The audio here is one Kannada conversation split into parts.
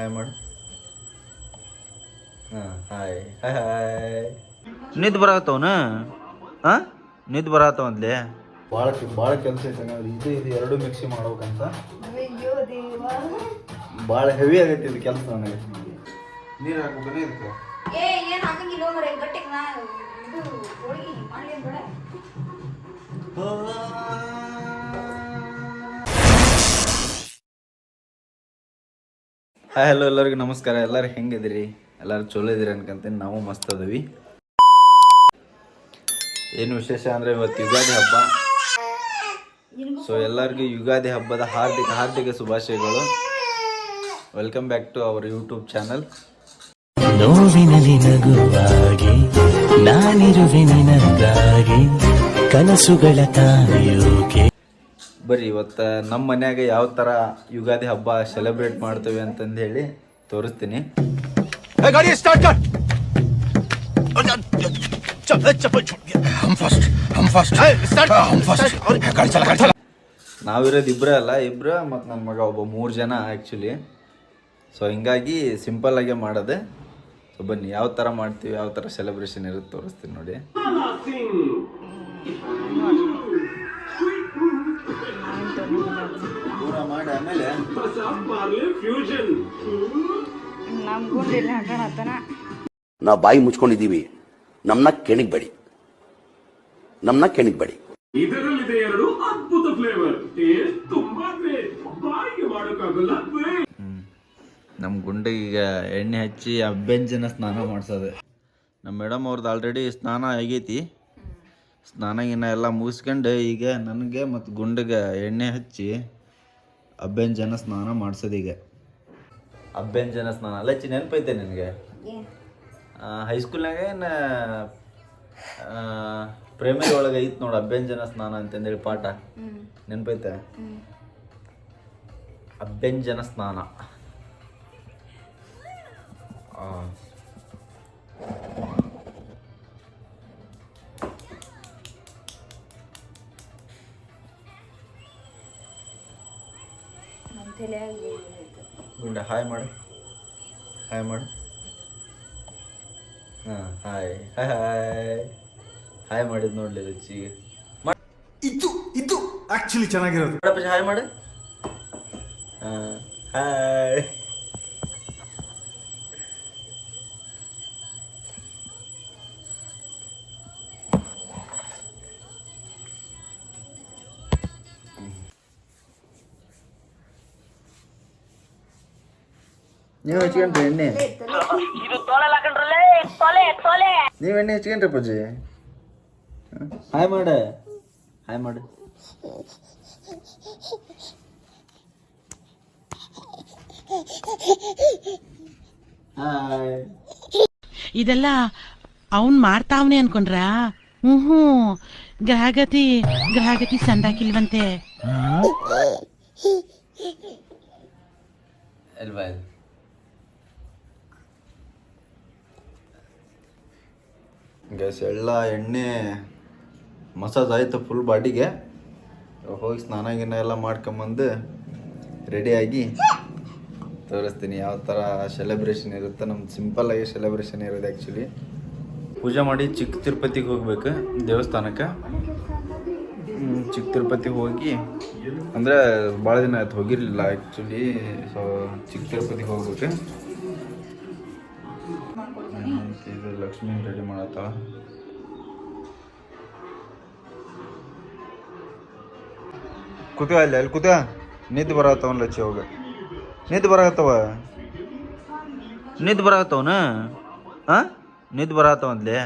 ಹಾಯ್ ಮಾಡು. ಹಾಂ ಹಾಯ್ ಹಾಯ್ ಹಾಯ್. ನಿದ್ದು ಬರತ್ತವನ ಹಾಂ ನಿದ್ದು ಬರತ್ತವಂದ್ಲೆ. ಭಾಳ ಕೆಲಸ ಐತೆ ನಾವು ಇದು ಎರಡು ಮಿಕ್ಸಿ ಮಾಡ್ಬೇಕಂತ. ಭಾಳ ಹೆವಿ ಆಗೈತಿ ಇದು ಕೆಲಸ ನನಗೆ. ನೀರು ಹಾಕ್ಬೇಕನೇ ಇದಕ್ಕೆ. ಹಾಯ್ ಹಲೋ ಎಲ್ಲರಿಗೂ ನಮಸ್ಕಾರ. ಎಲ್ಲರೂ ಹೆಂಗಿದಿರಿ? ಎಲ್ಲರೂ ಚಲೋ ಇದ್ದೀರಿ ಅನ್ಕೊಂತೀನಿ. ನಾವು ಮಸ್ತ್ ಅದವಿ. ಏನು ವಿಶೇಷ ಅಂದರೆ ಇವತ್ತು ಯುಗಾದಿ ಹಬ್ಬ. ಸೊ ಎಲ್ಲರಿಗೂ ಯುಗಾದಿ ಹಬ್ಬದ ಹಾರ್ದಿಕ ಶುಭಾಶಯಗಳು. Welcome back to our YouTube channel. ನೋವಿನಲ್ಲಿ ನಗುವಾಗಿ ನಾನಿರುವೆ ನಿನಗಾಗಿ ಕನಸುಗಳ ತಾಯೋಕೆ. ಬರ್ರಿ ಇವತ್ತು ನಮ್ಮ ಮನ್ಯಾಗ ಯಾವ ಥರ ಯುಗಾದಿ ಹಬ್ಬ ಸೆಲೆಬ್ರೇಟ್ ಮಾಡ್ತೇವೆ ಅಂತಂದು ಹೇಳಿ ತೋರಿಸ್ತೀನಿ. ನಾವಿರೋದು ಇಬ್ಬರೇ ಅಲ್ಲ, ಇಬ್ಬರು ಮತ್ತು ನನ್ನ ಮಗ ಒಬ್ಬ 3 ಜನ ಆ್ಯಕ್ಚುಲಿ. ಸೊ ಹಿಂಗಾಗಿ ಸಿಂಪಲ್ಲಾಗೆ ಮಾಡೋದೆ. ಸೊ ಬನ್ನಿ ಯಾವ ಥರ ಮಾಡ್ತೀವಿ, ಯಾವ ಥರ ಸೆಲೆಬ್ರೇಷನ್ ಇರುತ್ತೆ ತೋರಿಸ್ತೀನಿ ನೋಡಿ. ಪೂರ ಮಾಡಿ ಆಮೇಲೆ ನಾವು ಬಾಯಿ ಮುಚ್ಕೊಂಡಿದ್ದೀವಿ, ನಮ್ಮನ್ನ ಕೆಣಿಗ್ಬೇಡಿ. ಇದರಲ್ಲಿದೆ 2 ಅದ್ಭುತ ಫ್ಲೇವರ್. ಟೇಸ್ಟ್ ತುಂಬಾ ಗ್ರೇಟ್, ಬಾಯಿಗೆ ಮಾಡೋಕ್ಕಾಗಲ್ಲ. ನಮ್ಮ ಗುಂಡಿಗೆ ಎಣ್ಣೆ ಹಚ್ಚಿ ಅಭ್ಯಂಜನ ಸ್ನಾನ ಮಾಡಿಸೋದು. ನಮ್ಮ ಮೇಡಮ್ ಅವ್ರದ್ದು ಆಲ್ರೆಡಿ ಸ್ನಾನ ಆಗೈತಿ. ಸ್ನಾನ ಎಲ್ಲ ಮುಗಿಸ್ಕೊಂಡು ಈಗ ನನಗೆ ಮತ್ತು ಗುಂಡಿಗೆ ಎಣ್ಣೆ ಹಚ್ಚಿ ಅಭ್ಯಂಜನ ಸ್ನಾನ ಮಾಡಿಸೋದು. ಈಗ ಅಭ್ಯಂಜನ ಸ್ನಾನ ಅಲ್ಲ ಚಿ ನೆನಪೈತೆ ನಿನಗೆ? ಹೈಸ್ಕೂಲ್ನಾಗ ಏನು ಪ್ರೈಮರಿ ಒಳಗೆ ಐತೆ ನೋಡು ಅಭ್ಯಂಜನ ಸ್ನಾನ ಅಂತಂದೇಳಿ ಪಾಠ. ನೆನಪೈತೆ? ಅಭ್ಯಂಜನ ಸ್ನಾನ. ಗುಂಡ ಹಾಯ್ ಮಾಡು, ಹಾಯ್ ಮಾಡು. ಹಾಂ ಹಾಯ್ ಹಾಯ್ ಹಾಯ್ ಹಾಯ್ ಮಾಡಿದ್ ನೋಡ್ಲಿ ರುಚಿಗೆ. ಇದು ಆಕ್ಚುಲಿ ಚೆನ್ನಾಗಿರೋದು. ಹಾಯ್ ಮಾಡು. ಹಾಂ ಹಾಯ್. ನೀವು ಹಚ್ಕೊಂಡ್ರಿ ಎಣ್ಣೆ? ನೀವು ಎಣ್ಣೆ ಹಚ್ಕೊಂಡ್ರಿ ಪೂಜೆ? ಹಾಯ್ ಮಾಡ, ಹಾಯ್ ಮಾಡು. ಹಾಯ್. ಇದೆಲ್ಲ ಅವನ್ ಮಾಡ್ತಾವನೆ ಅನ್ಕೊಂಡ್ರ? ಹ್ಞೂ ಗ್ರಹಗತಿ ಸಂದಾಕಿಲ್ವಂತೆ ಅಲ್ವಾ? ಗ್ಯಾಸ್ ಎಲ್ಲ ಎಣ್ಣೆ ಮಸಾಜ್ ಆಯಿತು ಫುಲ್ ಬಾಡಿಗೆ. ಹೋಗಿ ಸ್ನಾನ ಗಿನ ಎಲ್ಲ ಮಾಡ್ಕೊಂಬಂದು ರೆಡಿಯಾಗಿ ತೋರಿಸ್ತೀನಿ ಯಾವ ಥರ ಸೆಲೆಬ್ರೇಷನ್ ಇರುತ್ತೆ. ನಮ್ದು ಸಿಂಪಲ್ಲಾಗಿ ಸೆಲೆಬ್ರೇಷನ್ ಇರೋದು. ಆ್ಯಕ್ಚುಲಿ ಪೂಜೆ ಮಾಡಿ ಚಿಕ್ಕ ತಿರುಪತಿಗೆ ಹೋಗ್ಬೇಕು ದೇವಸ್ಥಾನಕ್ಕೆ. ಚಿಕ್ಕ ತಿರುಪತಿಗೆ ಹೋಗಿ ಅಂದರೆ ಭಾಳ ದಿನ ಆಯ್ತು ಹೋಗಿರಲಿಲ್ಲ ಆ್ಯಕ್ಚುಲಿ. ಸೊ ಚಿಕ್ಕ ತಿರುಪತಿಗೆ ಹೋಗ್ಬೇಕು. ಇದು ಲಕ್ಷ್ಮಿ ರೆಡಿ ಮಾಡತ್ತಾಳ. ಕೂತ ಅಲ್ಲಿ ಕೂತ. ನಿದ್ದು ಬರತ್ತವನ್ ಲಚ್ಚಿ ಹೋಗ. ನಿದ್ದು ಬರತ್ತವನ ಹಾಂ ನಿದ್ದು ಬರತ್ತವಂದ್ಲೆ.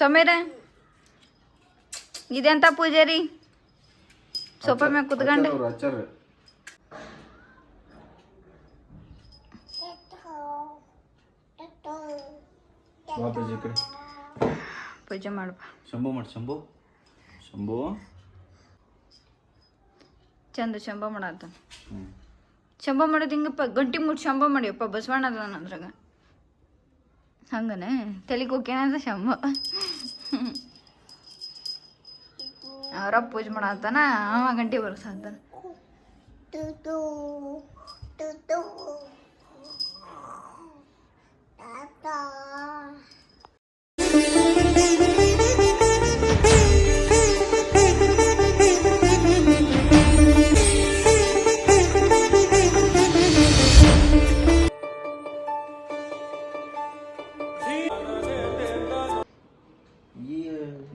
ಸಮೀರ ಇದೆಂತ ಪೂಜೆ ರೀ? ಸೋಫಾ ಮ್ಯಾಗ ಕುತ್ಕೊಂಡು ಪೂಜೆ ಮಾಡಪ್ಪ. ಶಂಭು ಮಾಡಿ, ಶಂಭು ಶಂಭು ಚಂದ ಶಂಭ ಮಾಡತ್ತ. ಶಂಭ ಮಾಡೋದು ಹಿಂಗಪ್ಪ, ಗಂಟಿ ಮುಟ್ಟು ಶಂಭ ಮಾಡಿಯಪ್ಪ. ಬಸವಣ್ಣ ಅದ ಅದ್ರಾಗ ಹಂಗನೆ ತಲೆಗೆ ಹೋಗ್ಯಾನಂತ ಶಂಭ. ಅವರ ಪೂಜೆ ಮಾಡತ್ತಾನ, ಅವ ಗಂಟೆ ಬರ್ಸತ್ತಾನ. ಈ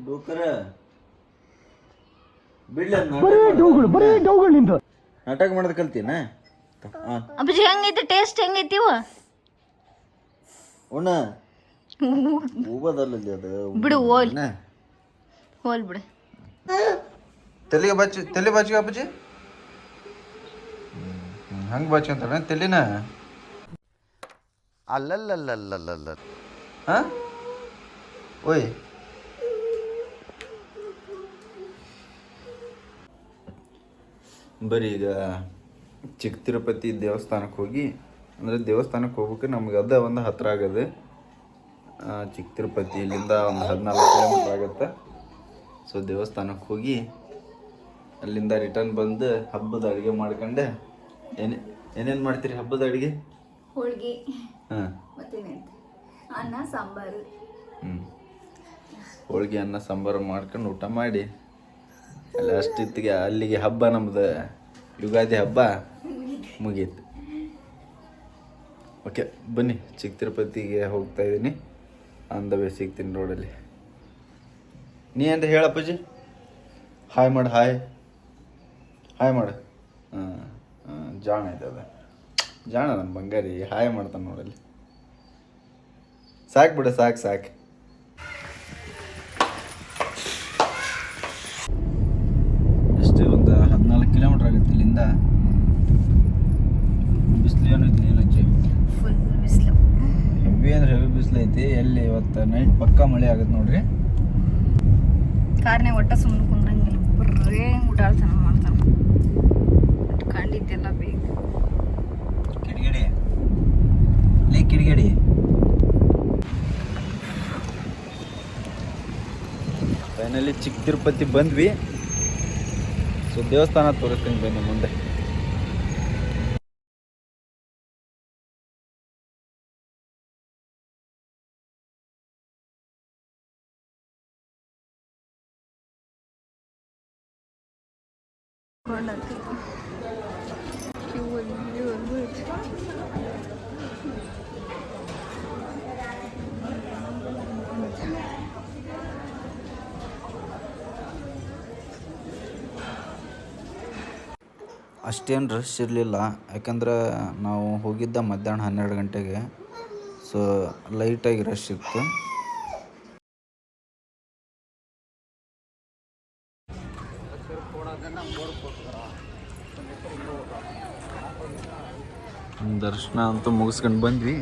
ಡೋಕರ ಬಿಡ್ಲ ನಾಟಕ ಮಾಡೋದು ಕಲ್ತೀನ ಅಪ್ಪಾಜಿ ಹೆಂಗೈತಿ ಟೇಸ್ಟ್ ಹೆಂಗೈತಿ ಇವ ಉಣ ಹೂಬದಲ್ಲಲ್ಲಿ ಅದು ಬಿಡು ಹೋಲ್ ಹೋಲ್ ಬಿಡು ತಲೆ ಬಾಚಿಗೆ ಅಪ್ಪಾಜಿ ಹಂಗೆ ಬಾಚ್ಕೊಂತಾಳೆ ತಲೆನ ಅಲ್ಲಲ್ಲಲ್ಲಲ್ಲಲ್ಲ ಹಾಂ ಓಯ್ ಬರೀ ಈಗ ಚಿಕ್ಕ ತಿರುಪತಿ ದೇವಸ್ಥಾನಕ್ಕೆ ಹೋಗಿ ಅಂದರೆ ದೇವಸ್ಥಾನಕ್ಕೆ ಹೋಗ್ಬೇಕು ನಮ್ಗೆ ಅದ ಒಂದು ಹತ್ರ ಆಗದೆ ಚಿಕ್ಕ ತಿರುಪತಿ ಇಲ್ಲಿಂದ ಒಂದು 14 ಕಿಲೋಮೀಟ್ರ್ ಆಗುತ್ತೆ. ಸೊ ದೇವಸ್ಥಾನಕ್ಕೆ ಹೋಗಿ ಅಲ್ಲಿಂದ ರಿಟರ್ನ್ ಬಂದು ಹಬ್ಬದ ಅಡುಗೆ ಮಾಡ್ಕೊಂಡೆ. ಏನೇನು ಮಾಡ್ತೀರಿ ಹಬ್ಬದ ಅಡುಗೆ? ಹೋಳ್ಗೆ ಹಾಂ ಮತ್ತೇನೈತಿ ಅನ್ನ ಸಾಂಬಾರು. ಹೋಳ್ಗೆ ಅನ್ನ ಸಾಂಬಾರು ಮಾಡ್ಕೊಂಡು ಊಟ ಮಾಡಿ ಅಲ್ಲಿ ಅಷ್ಟಿತ್ತಿಗೆ ಅಲ್ಲಿಗೆ ಹಬ್ಬ ನಮ್ದು ಯುಗಾದಿ ಹಬ್ಬ ಮುಗೀತು. ಓಕೆ ಬನ್ನಿ, ಚಿಕ್ಕ ತಿರುಪತಿಗೆ ಹೋಗ್ತಾ ಇದ್ದೀನಿ. ಆನ್ ದ ವೇ ಸಿಗ್ತೀನಿ ರೋಡಲ್ಲಿ. ನೀ ಅಂತ ಹೇಳಪ್ಪಾಜಿ, ಹಾಯ್ ಮಾಡು, ಹಾಯ್ ಮಾಡು. ಜಾಣ ಇದೆ ಅದ, ಜಾಣ ನಮ್ಮ ಬಂಗಾರಿ ಹಾಯ್ ಮಾಡ್ತಾನೆ ನೋಡಲ್ಲಿ. ಸಾಕು ಬಿಡ, ಸಾಕು. ಅಷ್ಟೇ ಒಂದು 14 ಕಿಲೋಮೀಟ್ರ್ ಆಗುತ್ತೆ ಇಲ್ಲಿಂದ. ಬಿಸಿಲು ಏನೈತಿ ನೀನಜ್ಜಿ? ಫುಲ್ ಬಿಸಿಲು, ಹೆವಿ ಅಂದ್ರೆ ಹೆವಿ ಬಿಸಿಲು ಐತಿ. ಎಲ್ಲಿ ಇವತ್ತು ನೈಟ್ ಪಕ್ಕಾ ಮಳೆ ಆಗುತ್ತೆ ನೋಡ್ರಿ. ಕಾರ್ನೇ ಒಟ್ಟ ಸುಮ್ಮನೆ ಕುಂದ್ರಂಗಿಲ್ಲ, ಬರೇ ಊಟಾಡ್ತಾನ ಮಾಡ್ತಾನ. ಕಂಡಿದ್ದೆಲ್ಲ ಬೇಕು. ಕಿಡಿಗೇಡಿ ಫೈನಲಿ ಚಿಕ್ಕ ತಿರುಪತಿ ಬಂದ್ವಿ. ಸೊ ದೇವಸ್ಥಾನ ತೋರಿಸ್ತೀನಿ ಬನ್ನಿ ಮುಂದೆ. ಅಷ್ಟೇನು ರಶ್ ಇರಲಿಲ್ಲ, ಯಾಕಂದ್ರೆ ನಾವು ಹೋಗಿದ್ದ ಮಧ್ಯಾಹ್ನ 12 ಗಂಟೆಗೆ. ಸೊ ಲೈಟಾಗಿ ರಶ್ ಇತ್ತು. ದರ್ಶನ ಅಂತೂ ಮುಗಿಸ್ಕೊಂಡು ಬಂದ್ವಿ.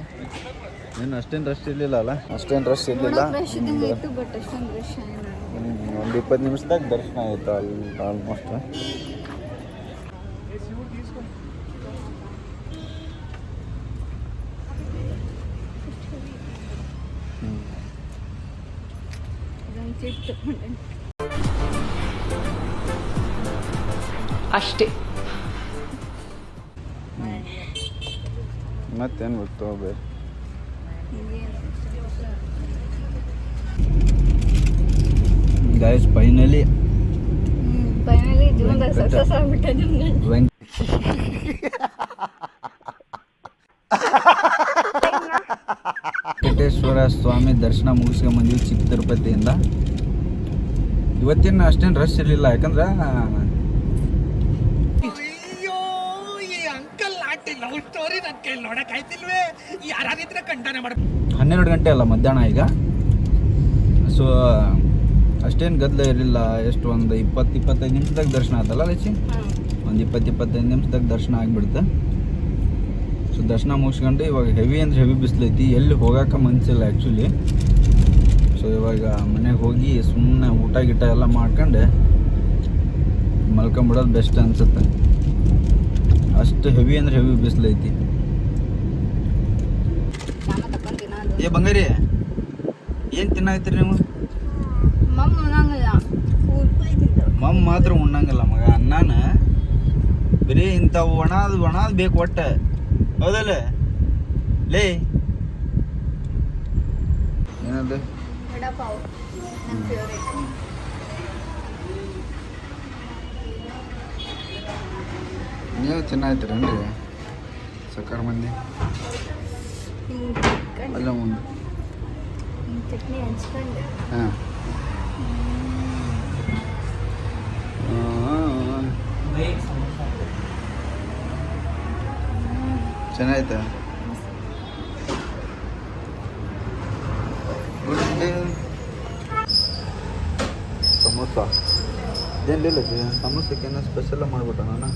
ಏನು ಅಷ್ಟೇನು ರಶ್ ಇರಲಿಲ್ಲ ಅಲ್ಲ? ಅಷ್ಟೇನು ರಶ್ ಇರಲಿಲ್ಲ. ಒಂದು 20 ನಿಮಿಷದಾಗ ದರ್ಶನ ಆಯಿತು ಅಲ್ಲಿ ಆಲ್ಮೋಸ್ಟ್. ಅಷ್ಟೇ. ಮತ್ತೇನು ಗೊತ್ತು ಬೇರೆ. ಗೈಸ್ ಫೈನಲಿ ಜೀವನದಾಗ ಸಕ್ಸಸ್ ಆಗ್ಬಿಟ್ಟೆ ನಿಮ್ಗೆ. ವೆಂಕಟೇಶ್ವರ ಸ್ವಾಮಿ ದರ್ಶನ ಮುಗಿಸ್ಕೊಂಬಂದ್ವಿ ಚಿಕ್ಕ ತಿರುಪತಿಯಿಂದ. ಇವತ್ತಿನ ಅಷ್ಟೇನು ರಶ್ ಇರಲಿಲ್ಲ, ಯಾಕಂದ್ರೆ 12 ಗಂಟೆ ಅಲ್ಲ ಮಧ್ಯಾಹ್ನ ಈಗ. ಸೊ ಅಷ್ಟೇನು ಗದ್ದಲ ಇರಲಿಲ್ಲ. ಎಷ್ಟು ಒಂದು 20-25 ನಿಮಿಷದಾಗ ದರ್ಶನ ಆಯ್ತಲ್ಲ ಲಚ್ಚಿ? ಒಂದು 20-25 ನಿಮಿಷದಾಗ ದರ್ಶನ ಆಗಿಬಿಡುತ್ತೆ. ಸೊ ದರ್ಶನ ಮುಗಿಸ್ಕೊಂಡು ಇವಾಗ ಹೆವಿ ಅಂದ್ರೆ ಹೆವಿ ಬಿಸಿಲೈತಿ, ಎಲ್ಲಿ ಹೋಗೋಕೆ ಮನಸ್ಸಿಲ್ಲ ಆ್ಯಕ್ಚುಲಿ. ಸೊ ಇವಾಗ ಮನೆಗೆ ಹೋಗಿ ಸುಮ್ಮನೆ ಊಟ ಗಿಟ ಎಲ್ಲ ಮಾಡ್ಕೊಂಡು ಮಲ್ಕೊಂಬಿಡೋದು ಬೆಸ್ಟ್ ಅನ್ಸುತ್ತೆ. ಅಷ್ಟು ಹೆವಿ ಅಂದ್ರೆ ಹೆವಿ ಬಿಸಿಲೈತಿ. ಏ ಬಂಗಾರಿ, ಏನು ತಿನ್ನಾಕತ್ತೀರಿ ನೀವು? ಮಮ್ಮ ಮಾತ್ರ ಉಣ್ಣಂಗಿಲ್ಲ ಮಗ. ಅನ್ನನ ಬರೀ ಇಂಥವು ಒಣದ್ ಬೇಕು ಒಟ್ಟ, ಹೌದಲ್ಲ ಲೇ? ಏನದು? ವಡಾಪಾವ್ ನನ್ನ ಫೇವ್ರೇಟ್. ನೀವು ಚೆನ್ನಾಗಿರ್ತೀರೇನ್ರಿ ಸಕ್ಕರ್ ಮಂದಿ? ಅಲ್ಲ ಮುಂದೆ ಚಟ್ನಿ ಹಂಚ್ಕೊಂಡು ಹಾಂ ಚೆನ್ನಾಯ್ತಾ? ಸಮೋಸ ಇದೇನಿಲ್ಲ ಸಮೋಸಕ್ಕೇನೋ ಸ್ಪೆಷಲ್ಲ ಮಾಡ್ಬಿಟ್ಟ ನಾನು.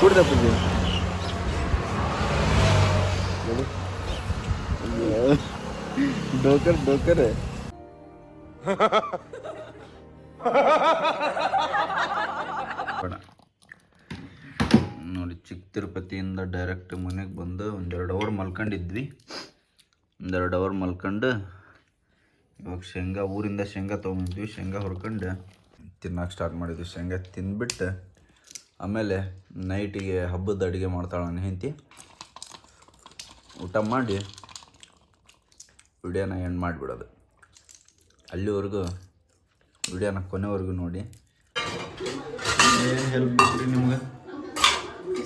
ಕುಡ್ದ ಪೂಜೆ ಡೋಕರ್ ನೋಡಿ, ಚಿಕ್ಕ ತಿರುಪತಿಯಿಂದ ಡೈರೆಕ್ಟ್ ಮನೆಗೆ ಬಂದು 1-2 ಅವರ್ ಮಲ್ಕೊಂಡಿದ್ವಿ. 1-2 ಅವರ್ ಮಲ್ಕೊಂಡು ಇವಾಗ ಊರಿಂದ ಶೇಂಗಾ ತೊಗೊಂಡಿದ್ವಿ. ಶೇಂಗಾ ಹುರ್ಕೊಂಡು ತಿನ್ನೋಕೆ ಸ್ಟಾರ್ಟ್ ಮಾಡಿದ್ವಿ. ಶೇಂಗಾ ತಿಂದ್ಬಿಟ್ಟು ಆಮೇಲೆ ನೈಟಿಗೆ ಹಬ್ಬದ ಅಡುಗೆ ಮಾಡ್ತಾಳೆ ನನ್ನ ಹೆಂಡತಿ. ಊಟ ಮಾಡಿ ವಿಡಿಯೋನ ಎಂಡ್ ಮಾಡಿಬಿಡೋದು. ಅಲ್ಲಿವರೆಗೂ ವಿಡಿಯೋನ ಕೊನೆವರೆಗೂ ನೋಡಿ. ಏನು ಹೆಲ್ಪ್ ಮಾಡ್ತೀರಿ ನಿಮ್ಗೆ?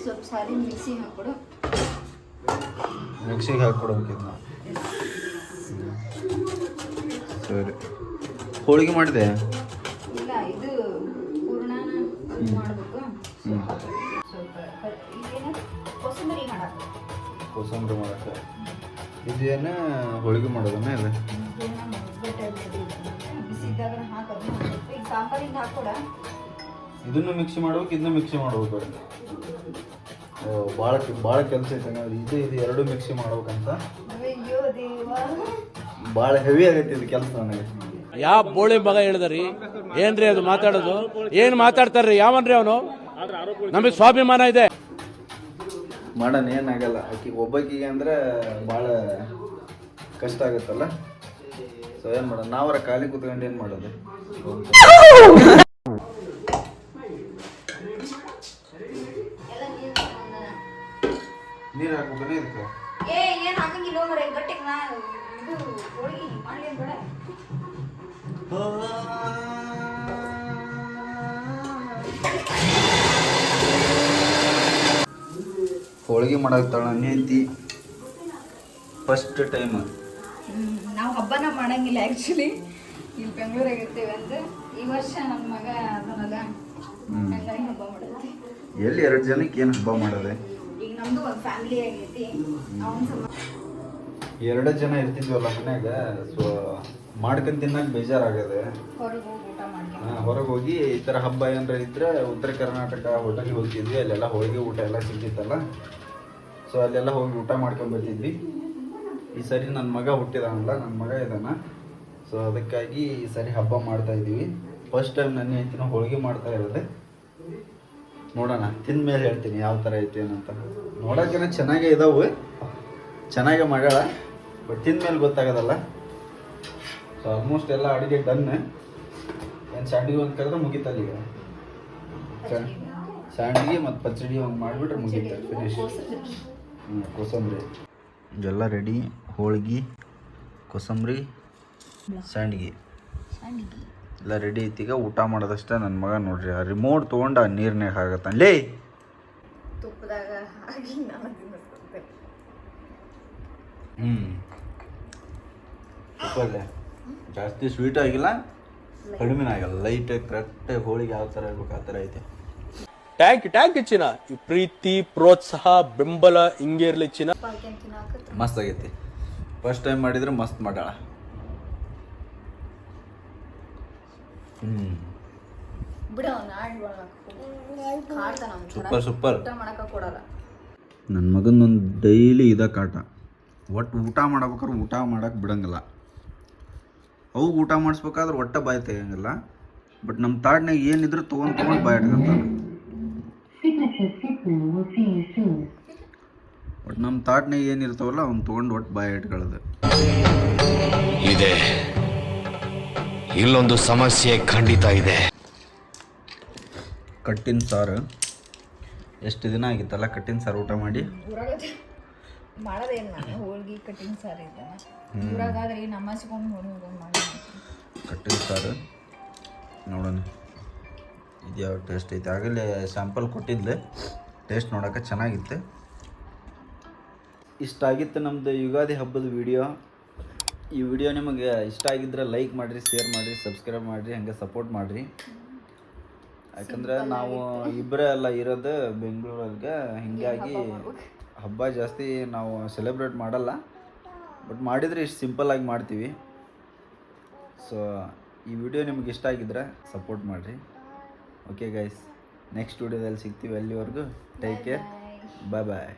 ಸ್ವಲ್ಪ ಸಾರಿ ಮಿಕ್ಸಿಗೆ ಹಾಕ್ಕೊಡು. ಮಿಕ್ಸಿಗೆ ಹಾಕ್ಕೊಡ್ಬೇಕಿತ್ತು ನಾವು. ಸರಿ, ಹೋಳಿಗೆ ಮಾಡಿದೆ? ಇಲ್ಲ, ಇದು ಹೂರ್ಣನ ಮಾಡಬೇಕು. ಸ್ವಲ್ಪ ಇದೇನು ಕೋಸಂಬರಿ ಮಾಡಕ್ಕೆ. ಕೋಸಂಬರಿ ಮಾಡಕ್ಕೆ ಇದೇನು ಹೋಳಿಗೆ ಮಾಡೋದನ್ನ ಇಲ್ಲ? ಬಿಸಿದಾಗ ಹಾಕೋದು. ಈಗ ಸಾಂಬಾರಿಗೆ ಹಾಕೊಡ. ಇದನ್ನು ಮಿಕ್ಸಿ ಮಾಡ್ಬೇಕು, ಇದನ್ನು ಮಿಕ್ಸಿ ಮಾಡ್ಬೇಕು. ಭಾಳ ಕೆಲಸ ಐತೆ. ಇದು ಎರಡು ಮಿಕ್ಸಿ ಮಾಡ್ಬೇಕಂತ. ಅಯ್ಯೋ ದೇವಾ, ಭಾಳ ಹೆವಿ ಆಗೈತಿ ಇದು ಕೆಲಸ ನನಗೆ. ಯಾವ ಬೋಳಿ ಮಗ ಹೇಳಿದ್ರಿ? ಏನ್ರಿ ಅದು ಮಾತಾಡೋದು? ಏನ್ ಮಾತಾಡ್ತಾರ್ರಿ? ಯಾವನ್ರಿ ಅವನು? ನಮಗೆ ಸ್ವಾಭಿಮಾನ ಇದೆ. ಮಾಡೋಣ, ಏನಾಗಲ್ಲ. ಒಬ್ಬಾಕಿಗೆ ಅಂದ್ರೆ ಭಾಳ ಕಷ್ಟ ಆಗುತ್ತಲ್ಲ. ಸೊ ಏನು ಮಾಡೋಣ, ನಾವರ ಖಾಲಿ ಕೂತ್ಕೊಂಡು ಏನು ಮಾಡೋದು? ನೀರು ಹಾಕ್ಬೇಕನೇ ಇದಕ್ಕೆ? ಏನು ಹಾಕಂಗಿಲ್ಲ ಮರೆ, ಗಟ್ಟಿಗೆ ನಾ ಇದು ಹೋಳಿಗೆ ಮಾಡಲಿ ಬೇಡ. ಹೋಳಿಗೆ ಮಾಡಾಕ್ತಾಳ ಹೆಂಡತಿ ಫಸ್ಟ್ ಟೈಮ್. ನಾವು ಹಬ್ಬನ ಮಾಡಂಗಿಲ್ಲ ಆ್ಯಕ್ಚುಲಿ. ಇಲ್ಲಿ ಬೆಂಗಳೂರಾಗ ಇರ್ತೇವೆ ಅಂತ. ಈ ವರ್ಷ ನನ್ನ ಮಗ ಅದನ್ನಲ್ಲ, ಹಂಗಾಗಿ ಹಬ್ಬ ಮಾಡತ್ತಿ. ಎಲ್ಲಿ 2 ಜನಕ್ಕೆ ಏನು ಹಬ್ಬ ಮಾಡೋದೆ? ಈಗ ನಮ್ದು ಒಂದು ಫ್ಯಾಮಿಲಿ ಆಗೈತಿ. ಅವನ 2 ಜನ ಇರ್ತಿದ್ವಲ್ಲ ಮನ್ಯಾಗ. ಸೊ ಮಾಡ್ಕೊಂಡು ತಿನ್ನಕ್ಕೆ ಬೇಜಾರಾಗದೆ. ಹೊರಗೆ ಹೋಗಿ ಊಟ ಮಾಡ್ಕೊಂಡು ಹೊರಗೆ ಹೋಗಿ ಈ ಥರ ಹಬ್ಬ ಏನಾರ ಇದ್ರೆ ಉತ್ತರ ಕರ್ನಾಟಕ ಹೋಟೆಲ್ಗೆ ಹೋಗ್ತಿದ್ವಿ. ಅಲ್ಲೆಲ್ಲ ಹೋಳಿಗೆ ಊಟ ಎಲ್ಲ ಸಿಗ್ತಿತ್ತಲ್ಲ. ಸೊ ಅಲ್ಲೆಲ್ಲ ಹೋಗಿ ಊಟ ಮಾಡ್ಕೊಂಡು ಬರ್ತಿದ್ವಿ. ಈ ಸರಿ ನನ್ನ ಮಗ ಹುಟ್ಟಿದಾನಲ್ಲ, ನನ್ನ ಮಗ ಇದ್ದಾನ. ಸೊ ಅದಕ್ಕಾಗಿ ಈ ಸರಿ ಹಬ್ಬ ಮಾಡ್ತಾ ಇದ್ದೀವಿ. ಫಸ್ಟ್ ಟೈಮ್ ನನ್ನ ಹೆಂಡತಿನ ಹೋಳಿಗೆ ಮಾಡ್ತಾ ಇರೋದೆ. ನೋಡೋಣ, ತಿಂದ ಮೇಲೆ ಹೇಳ್ತೀನಿ ಯಾವ ಥರ ಐತಿ ಏನಂತ. ನೋಡೋಕ್ಕೇನ ಚೆನ್ನಾಗೇ ಇದಾವೆ, ಚೆನ್ನಾಗೇ ಮಾಡ್ಯಾಳ. ಬಟ್ ತಿಂದ ಮೇಲೆ ಗೊತ್ತಾಗೋದಲ್ಲ. ಸೊ ಆಲ್ಮೋಸ್ಟ್ ಎಲ್ಲ ಅಡುಗೆ ಡನ್. ಏನು ಸ್ಯಾಂಡಿಗೆ ಒಂದು ಕರೆದ್ರೆ ಮುಗಿತಲ್ಲ ಈಗ. ಸ್ಯಾಂಡಿಗೆ ಮತ್ತು ಪಚ್ಚಡಿ ಒಂದು ಮಾಡಿಬಿಟ್ರೆ ಮುಗೀತ, ಫಿನಿಶ್. ಕೋಸಂಬರಿ ಎಲ್ಲ ರೆಡಿ. ಹೋಳಿಗೆ, ಕೋಸಂಬರಿ, ಸ್ಯಾಂಡಿಗೆ ಎಲ್ಲ ರೆಡಿ ಐತೀಗ. ಊಟ ಮಾಡೋದಷ್ಟೇ. ನನ್ನ ಮಗ ನೋಡ್ರಿ ಆ ರಿಮೋಟ್ ತೊಗೊಂಡು ಆ ನೀರ್ನಾಗ ಹಾಕತ್ತಾನ. ಲೇ, ತುಪ್ಪದಾಗ ಹಾಕಿ ನಾನು ತಿನ್ನಿಸ್ಕೊಳ್ತೇನೆ. ತುಪ್ಪಲ್ಲೇ ಜಾಸ್ತಿ ಸ್ವೀಟ್ ಆಗಿಲ್ಲ, ಕಡಿಮೆನೂ ಆಗಿಲ್ಲ. ಲೈಟಾಗಿ ಕರೆಕ್ಟಾಗಿ ಹೋಳಿಗೆ ಯಾವ ಥರ ಇರ್ಬೇಕು ಆ ಥರ ಐತೆ. ಟ್ಯಾಂಕ್ ಚಿನ್ನ. ಈ ಪ್ರೀತಿ, ಪ್ರೋತ್ಸಾಹ, ಬೆಂಬಲ ಹಿಂಗೆ ಇರ್ಲಿ ಚಿನ್ನ. ಮಸ್ತ್ ಆಗೈತಿ. ಫಸ್ಟ್ ಟೈಮ್ ಮಾಡಿದ್ರೆ ಮಸ್ತ್ ಮಾಡ್ಯಾಳ. ಸೂಪರ್. ನನ್ನ ಮಗನೊಂದು ಡೈಲಿ ಇದ ಕಾಟ. ಒಟ್ಟು ಊಟ ಮಾಡ್ಬೇಕಾದ್ರೆ ಊಟ ಮಾಡಕ್ಕೆ ಬಿಡಂಗಿಲ್ಲ. ಅವು ಊಟ ಮಾಡಿಸ್ಬೇಕಾದ್ರೆ ಒಟ್ಟೆ ಬಾಯಿ ತೆಗಿಯಂಗಿಲ್ಲ. ಬಟ್ ನಮ್ಮ ತಾಡ್ನಾಗ ಏನಿದ್ರು ತೊಗೊಂಡು ಬಾಯಿ ಇಟ್ಕೊಂತಾನೆ. ಒಟ್ಟು ನಮ್ಮ ತಾಟ್ನಾಗ ಏನಿರ್ತಾವಲ್ಲ ಅವ್ನು ತೊಗೊಂಡು ಒಟ್ಟು ಬಾಯಿ ಇಟ್ಕೊಳ್ಳೋದು. ಇದೆ, ಇಲ್ಲೊಂದು ಸಮಸ್ಯೆ ಖಂಡಿತ ಇದೆ. ಕಟ್ಟಿನ ಸಾರು ಎಷ್ಟು ದಿನ ಆಗಿತ್ತಲ್ಲ ಕಟ್ಟಿನ ಸಾರು ಊಟ ಮಾಡಿ. ಮಾಡೋದೇನು ನಾನು ಹೋಳ್ಗೆ ಕಟ್ಟಿಂಗ್ ಸಾರು ಇದ್ದಾನೆ ಊರಾಗಾದ್ರೆ ನಮಾಜ್ಕೊಂಡು ಮಾಡಿ ಕಟ್ಟಿನ ಸಾರು ನೋಡೋಣ ಇದು ಯಾವ ಟೇಸ್ಟ್ ಐತೆ. ಆಗಲೇ ಸ್ಯಾಂಪಲ್ ಕೊಟ್ಟಿದ್ಲೆ, ಟೇಸ್ಟ್ ನೋಡೋಕೆ ಚೆನ್ನಾಗಿತ್ತು. ಇಷ್ಟ ಆಗಿತ್ತು ನಮ್ಮದು ಯುಗಾದಿ ಹಬ್ಬದ ವಿಡಿಯೋ. ಈ ವಿಡಿಯೋ ನಿಮಗೆ ಇಷ್ಟ ಆಗಿದ್ದರೆ ಲೈಕ್ ಮಾಡಿರಿ, ಶೇರ್ ಮಾಡಿರಿ, ಸಬ್ಸ್ಕ್ರೈಬ್ ಮಾಡಿರಿ, ಹಾಗೆ ಸಪೋರ್ಟ್ ಮಾಡಿರಿ. ಯಾಕಂದರೆ ನಾವು ಇಬ್ಬರೇ ಎಲ್ಲ ಇರೋದು ಬೆಂಗಳೂರಿಗೆ, ಹೀಗಾಗಿ ಹಬ್ಬ ಜಾಸ್ತಿ ನಾವು ಸೆಲೆಬ್ರೇಟ್ ಮಾಡಲ್ಲ. ಬಟ್ ಮಾಡಿದರೆ ಇಷ್ಟು ಸಿಂಪಲ್ಲಾಗಿ ಮಾಡ್ತೀವಿ. ಸೊ ಈ ವಿಡಿಯೋ ನಿಮ್ಗೆ ಇಷ್ಟ ಆಗಿದ್ರೆ ಸಪೋರ್ಟ್ ಮಾಡಿರಿ. ಓಕೆ ಗೈಸ್, ನೆಕ್ಸ್ಟ್ ವಿಡಿಯೋದಲ್ಲಿ ಸಿಗ್ತೀವಿ. ಅಲ್ಲಿವರೆಗೂ ಟೇಕ್ ಕೇರ್, ಬಾಯ್ ಬಾಯ್.